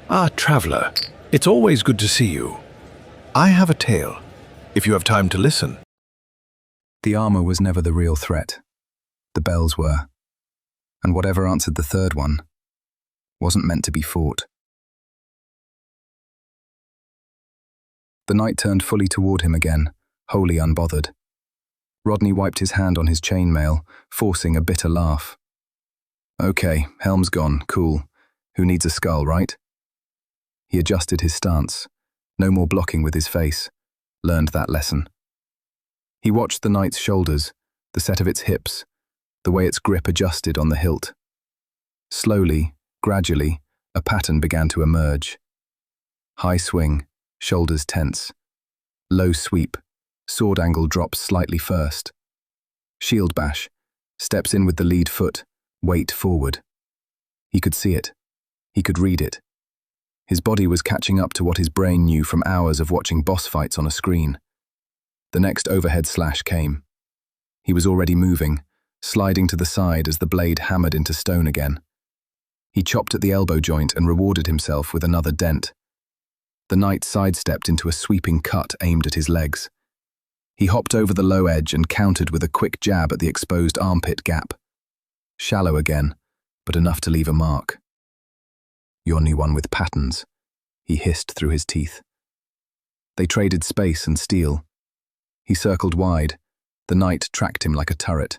Ah, traveler, it's always good to see you. I have a tale, if you have time to listen. The armor was never the real threat. The bells were. And whatever answered the third one wasn't meant to be fought. The knight turned fully toward him again, wholly unbothered. Rodney wiped his hand on his chainmail, forcing a bitter laugh. Okay, helm's gone, cool. Who needs a skull, right? He adjusted his stance. No more blocking with his face. Learned that lesson. He watched the knight's shoulders, the set of its hips, the way its grip adjusted on the hilt. Slowly, gradually, a pattern began to emerge. High swing, shoulders tense. Low sweep, sword angle drops slightly first. Shield bash, steps in with the lead foot, weight forward. He could see it. He could read it. His body was catching up to what his brain knew from hours of watching boss fights on a screen. The next overhead slash came. He was already moving, sliding to the side as the blade hammered into stone again. He chopped at the elbow joint and rewarded himself with another dent. The knight sidestepped into a sweeping cut aimed at his legs. He hopped over the low edge and countered with a quick jab at the exposed armpit gap. Shallow again, but enough to leave a mark. "Your new one with patterns," he hissed through his teeth. They traded space and steel. He circled wide. The knight tracked him like a turret.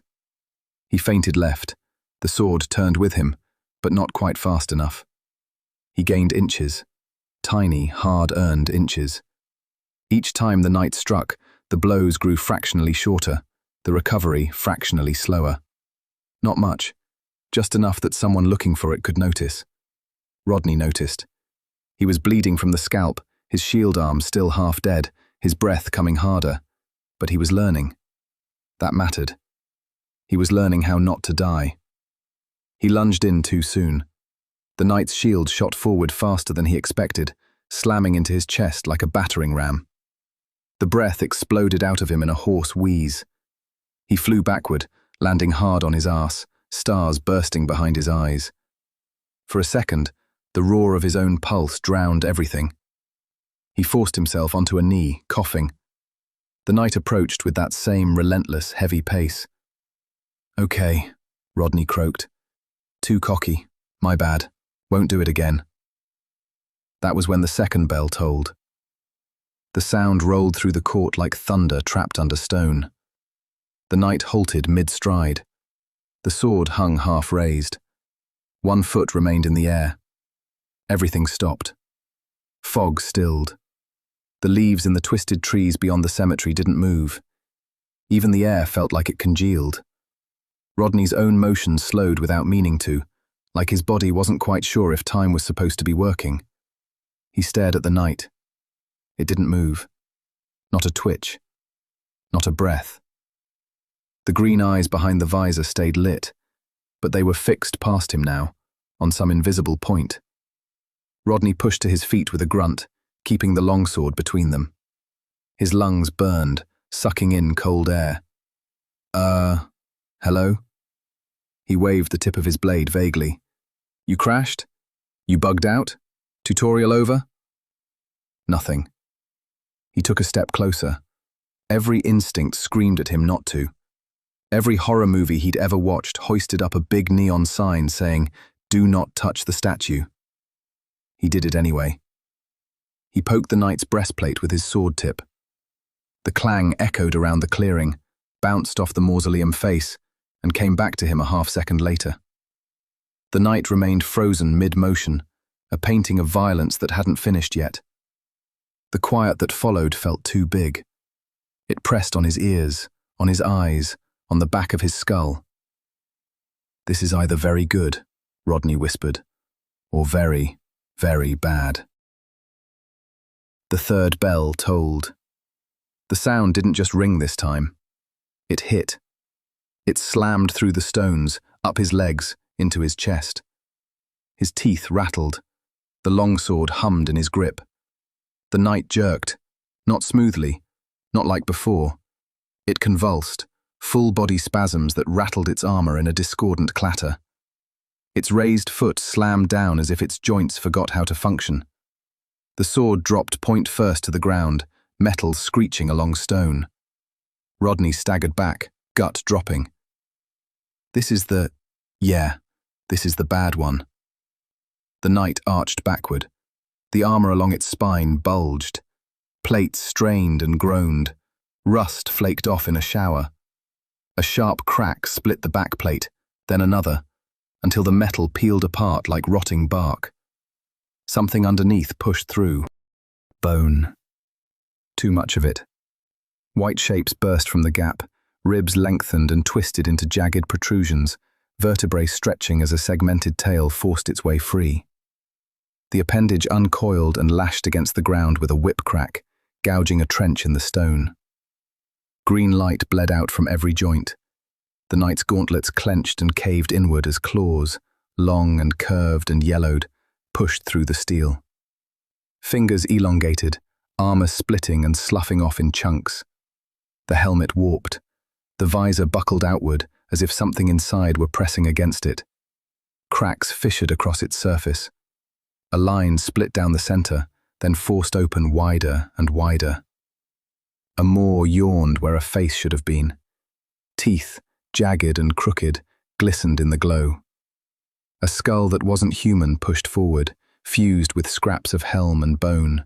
He feinted left. The sword turned with him, but not quite fast enough. He gained inches. Tiny, hard-earned inches. Each time the knight struck, the blows grew fractionally shorter, the recovery fractionally slower. Not much, just enough that someone looking for it could notice. Rodney noticed. He was bleeding from the scalp, his shield arm still half dead, his breath coming harder. But he was learning. That mattered. He was learning how not to die. He lunged in too soon. The knight's shield shot forward faster than he expected, slamming into his chest like a battering ram. The breath exploded out of him in a hoarse wheeze. He flew backward, landing hard on his arse, stars bursting behind his eyes. For a second, the roar of his own pulse drowned everything. He forced himself onto a knee, coughing. The knight approached with that same relentless, heavy pace. "Okay," Rodney croaked. "Too cocky. My bad. Won't do it again." That was when the second bell tolled. The sound rolled through the court like thunder trapped under stone. The knight halted mid-stride. The sword hung half-raised. One foot remained in the air. Everything stopped. Fog stilled. The leaves in the twisted trees beyond the cemetery didn't move. Even the air felt like it congealed. Rodney's own motion slowed without meaning to, like his body wasn't quite sure if time was supposed to be working. He stared at the knight. It didn't move. Not a twitch. Not a breath. The green eyes behind the visor stayed lit, but they were fixed past him now, on some invisible point. Rodney pushed to his feet with a grunt, keeping the longsword between them. His lungs burned, sucking in cold air. Hello?" He waved the tip of his blade vaguely. "You crashed? You bugged out? Tutorial over?" Nothing. He took a step closer. Every instinct screamed at him not to. Every horror movie he'd ever watched hoisted up a big neon sign saying, "Do not touch the statue." He did it anyway. He poked the knight's breastplate with his sword tip. The clang echoed around the clearing, bounced off the mausoleum face, and came back to him a half-second later. The knight remained frozen mid-motion, a painting of violence that hadn't finished yet. The quiet that followed felt too big. It pressed on his ears, on his eyes, on the back of his skull. "This is either very good," Rodney whispered, "or very, very bad." The third bell tolled. The sound didn't just ring this time. It hit. It slammed through the stones, up his legs, into his chest. His teeth rattled. The longsword hummed in his grip. The knight jerked, not smoothly, not like before. It convulsed, full-body spasms that rattled its armor in a discordant clatter. Its raised foot slammed down as if its joints forgot how to function. The sword dropped point first to the ground, metal screeching along stone. Rodney staggered back, gut dropping. This is the bad one. The knight arched backward. The armor along its spine bulged. Plates strained and groaned. Rust flaked off in a shower. A sharp crack split the backplate, then another, until the metal peeled apart like rotting bark. Something underneath pushed through. Bone. Too much of it. White shapes burst from the gap, ribs lengthened and twisted into jagged protrusions, vertebrae stretching as a segmented tail forced its way free. The appendage uncoiled and lashed against the ground with a whip crack, gouging a trench in the stone. Green light bled out from every joint. The knight's gauntlets clenched and caved inward as claws, long and curved and yellowed, pushed through the steel. Fingers elongated, armor splitting and sloughing off in chunks. The helmet warped. The visor buckled outward as if something inside were pressing against it. Cracks fissured across its surface. A line split down the center, then forced open wider and wider. A maw yawned where a face should have been. Teeth, jagged and crooked, glistened in the glow. A skull that wasn't human pushed forward, fused with scraps of helm and bone.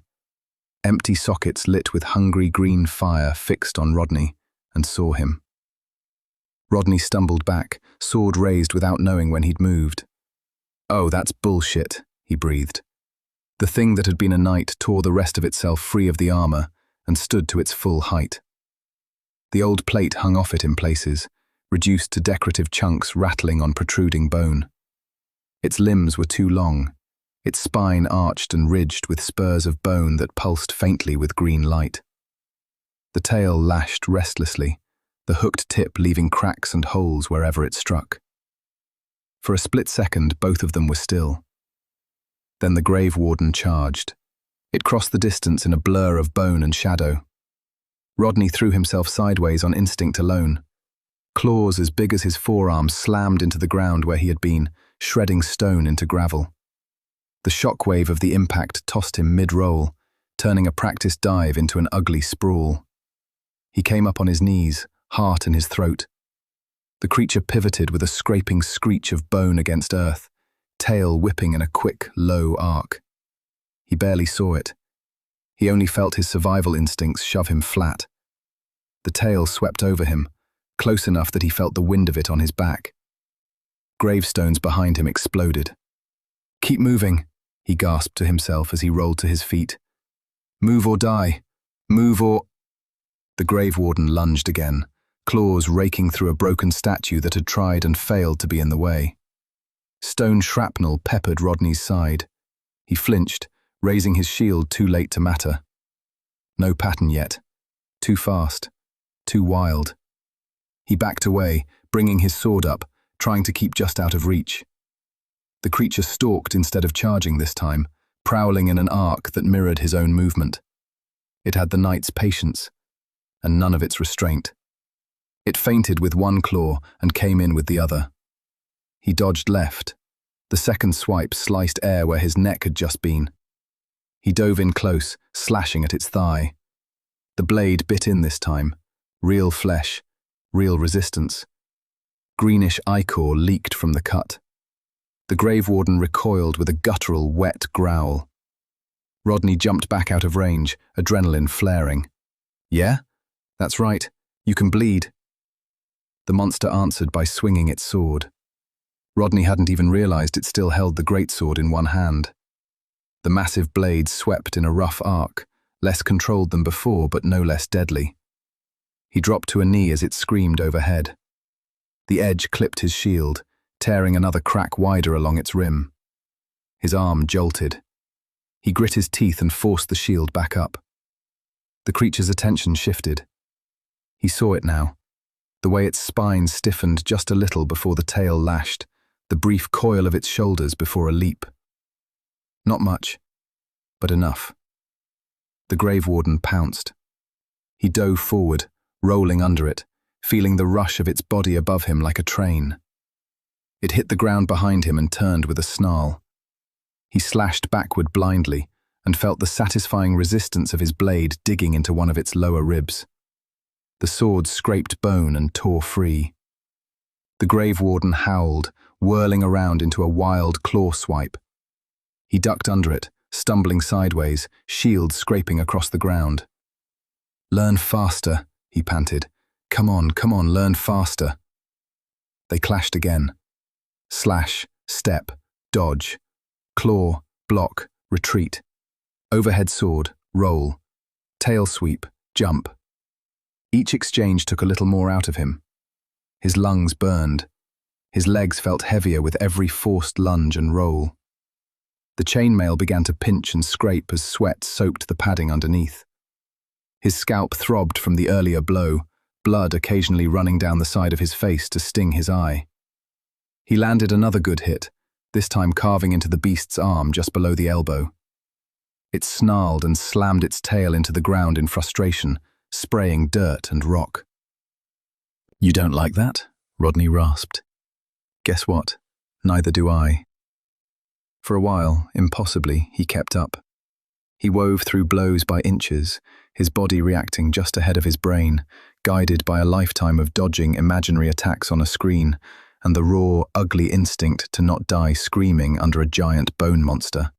Empty sockets lit with hungry green fire fixed on Rodney and saw him. Rodney stumbled back, sword raised without knowing when he'd moved. "Oh, that's bullshit," he breathed. The thing that had been a knight tore the rest of itself free of the armor and stood to its full height. The old plate hung off it in places, reduced to decorative chunks rattling on protruding bone. Its limbs were too long, its spine arched and ridged with spurs of bone that pulsed faintly with green light. The tail lashed restlessly, the hooked tip leaving cracks and holes wherever it struck. For a split second, both of them were still. Then the Gravewarden charged. It crossed the distance in a blur of bone and shadow. Rodney threw himself sideways on instinct alone. Claws as big as his forearms slammed into the ground where he had been, shredding stone into gravel. The shockwave of the impact tossed him mid-roll, turning a practiced dive into an ugly sprawl. He came up on his knees, heart in his throat. The creature pivoted with a scraping screech of bone against earth, tail whipping in a quick, low arc. He barely saw it. He only felt his survival instincts shove him flat. The tail swept over him, close enough that he felt the wind of it on his back. Gravestones behind him exploded. "Keep moving," he gasped to himself as he rolled to his feet. "Move or die. Move or—" The Gravewarden lunged again, claws raking through a broken statue that had tried and failed to be in the way. Stone shrapnel peppered Rodney's side. He flinched, raising his shield too late to matter. No pattern yet. Too fast. Too wild. He backed away, bringing his sword up, trying to keep just out of reach. The creature stalked instead of charging this time, prowling in an arc that mirrored his own movement. It had the knight's patience, and none of its restraint. It feinted with one claw and came in with the other. He dodged left. The second swipe sliced air where his neck had just been. He dove in close, slashing at its thigh. The blade bit in this time. Real flesh, real resistance. Greenish ichor leaked from the cut. The Gravewarden recoiled with a guttural, wet growl. Rodney jumped back out of range, adrenaline flaring. "Yeah? That's right. You can bleed." The monster answered by swinging its sword. Rodney hadn't even realized it still held the greatsword in one hand. The massive blade swept in a rough arc, less controlled than before but no less deadly. He dropped to a knee as it screamed overhead. The edge clipped his shield, tearing another crack wider along its rim. His arm jolted. He grit his teeth and forced the shield back up. The creature's attention shifted. He saw it now, the way its spine stiffened just a little before the tail lashed, the brief coil of its shoulders before a leap. Not much, but enough. The Gravewarden pounced. He dove forward, rolling under it, feeling the rush of its body above him like a train. It hit the ground behind him and turned with a snarl. He slashed backward blindly and felt the satisfying resistance of his blade digging into one of its lower ribs. The sword scraped bone and tore free. The Gravewarden howled, whirling around into a wild claw swipe. He ducked under it, stumbling sideways, shield scraping across the ground. "Learn faster," he panted. Come on, learn faster." They clashed again. Slash, step, dodge, claw, block, retreat. Overhead sword, roll, tail sweep, jump. Each exchange took a little more out of him. His lungs burned. His legs felt heavier with every forced lunge and roll. The chainmail began to pinch and scrape as sweat soaked the padding underneath. His scalp throbbed from the earlier blow, blood occasionally running down the side of his face to sting his eye. He landed another good hit, this time carving into the beast's arm just below the elbow. It snarled and slammed its tail into the ground in frustration, spraying dirt and rock. "You don't like that?" Rodney rasped. "Guess what? Neither do I." For a while, impossibly, he kept up. He wove through blows by inches, his body reacting just ahead of his brain, guided by a lifetime of dodging imaginary attacks on a screen and the raw, ugly instinct to not die screaming under a giant bone monster.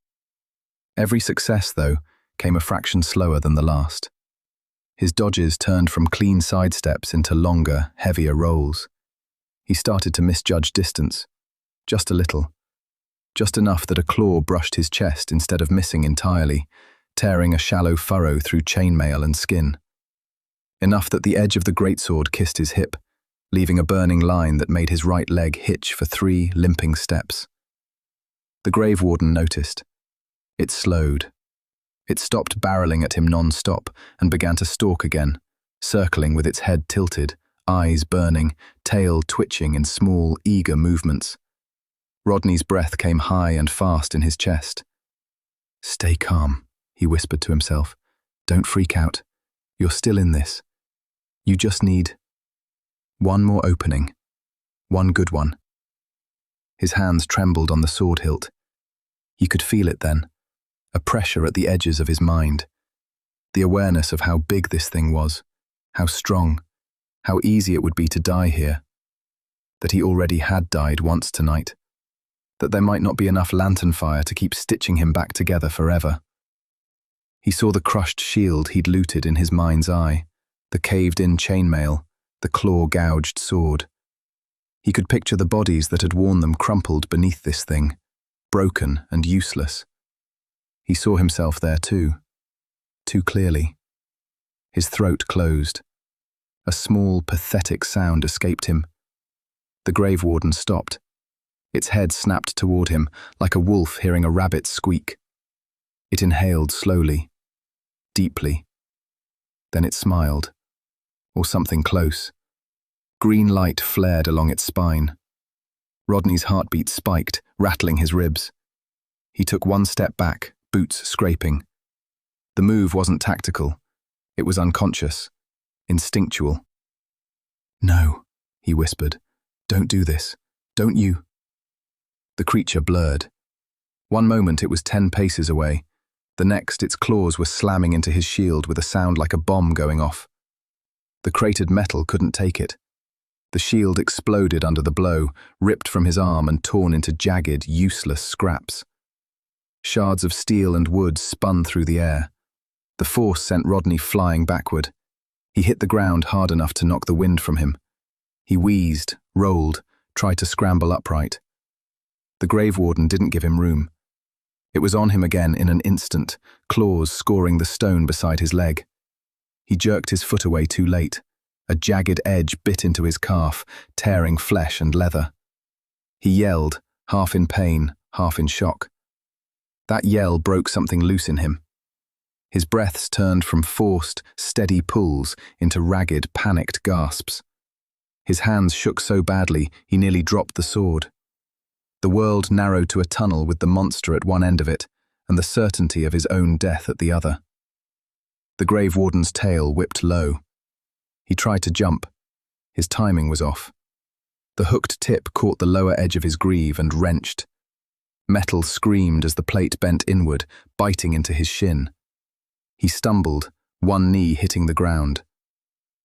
Every success, though, came a fraction slower than the last. His dodges turned from clean sidesteps into longer, heavier rolls. He started to misjudge distance, just a little. Just enough that a claw brushed his chest instead of missing entirely, tearing a shallow furrow through chainmail and skin. Enough that the edge of the greatsword kissed his hip, leaving a burning line that made his right leg hitch for 3 limping steps. The Gravewarden noticed. It slowed. It stopped barreling at him non-stop and began to stalk again, circling with its head tilted, eyes burning, tail twitching in small, eager movements. Rodney's breath came high and fast in his chest. "Stay calm," he whispered to himself. "Don't freak out. You're still in this. You just need one more opening. One good one." His hands trembled on the sword hilt. He could feel it then, a pressure at the edges of his mind. The awareness of how big this thing was, how strong, how easy it would be to die here. That he already had died once tonight. That there might not be enough lantern fire to keep stitching him back together forever. He saw the crushed shield he'd looted in his mind's eye, the caved-in chainmail, the claw-gouged sword. He could picture the bodies that had worn them crumpled beneath this thing, broken and useless. He saw himself there too clearly. His throat closed. A small, pathetic sound escaped him. The Gravewarden stopped. Its head snapped toward him, like a wolf hearing a rabbit squeak. It inhaled slowly, deeply. Then it smiled, or something close. Green light flared along its spine. Rodney's heartbeat spiked, rattling his ribs. He took one step back, boots scraping. The move wasn't tactical. It was unconscious, instinctual. "No," he whispered. "Don't do this. Don't you." The creature blurred. One moment it was 10 paces away. The next, its claws were slamming into his shield with a sound like a bomb going off. The cratered metal couldn't take it. The shield exploded under the blow, ripped from his arm and torn into jagged, useless scraps. Shards of steel and wood spun through the air. The force sent Rodney flying backward. He hit the ground hard enough to knock the wind from him. He wheezed, rolled, tried to scramble upright. The Gravewarden didn't give him room. It was on him again in an instant, claws scoring the stone beside his leg. He jerked his foot away too late. A jagged edge bit into his calf, tearing flesh and leather. He yelled, half in pain, half in shock. That yell broke something loose in him. His breaths turned from forced, steady pulls into ragged, panicked gasps. His hands shook so badly he nearly dropped the sword. The world narrowed to a tunnel with the monster at one end of it and the certainty of his own death at the other. The Gravewarden's tail whipped low. He tried to jump. His timing was off. The hooked tip caught the lower edge of his greave and wrenched. Metal screamed as the plate bent inward, biting into his shin. He stumbled, one knee hitting the ground.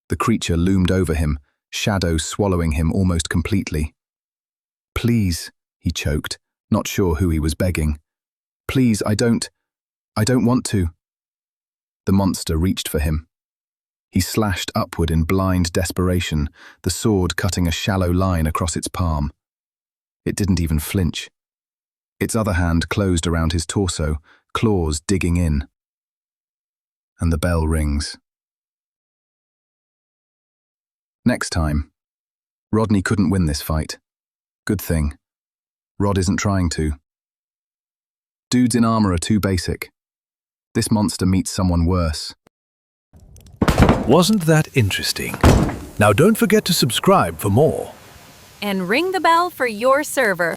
The creature loomed over him, shadow swallowing him almost completely. "Please," he choked, not sure who he was begging. "Please, I don't want to." The monster reached for him. He slashed upward in blind desperation, the sword cutting a shallow line across its palm. It didn't even flinch. Its other hand closed around his torso, claws digging in. And the bell rings. Next time. Rodney couldn't win this fight. Good thing. Rod isn't trying to. Dudes in armor are too basic. This monster meets someone worse. Wasn't that interesting? Now don't forget to subscribe for more. And ring the bell for your server.